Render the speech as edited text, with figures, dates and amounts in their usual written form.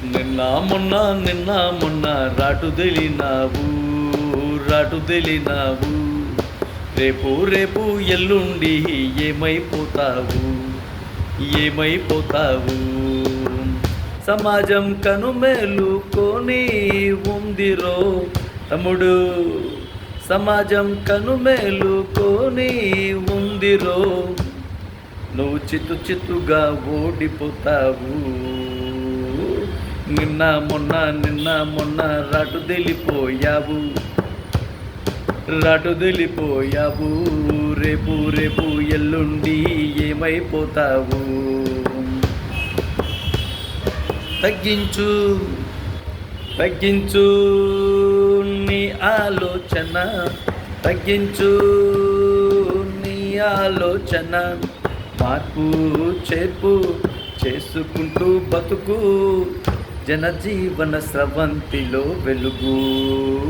నిన్న మొన్న నిన్న మొన్న రాటు తెలినావు రేపు రేపు ఎల్లుండి ఏమైపోతావు సమాజం కనుమేలుకొని ఉందిరో తమ్ముడు, సమాజం కనుమేలుకొని ఉందిరో, నువ్వు చిత్తుగా ఓడిపోతావు. నిన్న మొన్న రాటు తెలిపోయావు రేపు ఎల్లుండి ఏమైపోతావు. తగ్గించు నీ ఆలోచన మార్పు చేర్పు చేసుకుంటూ బతుకు, జనజీవన స్రవంతిలో వెలుగు.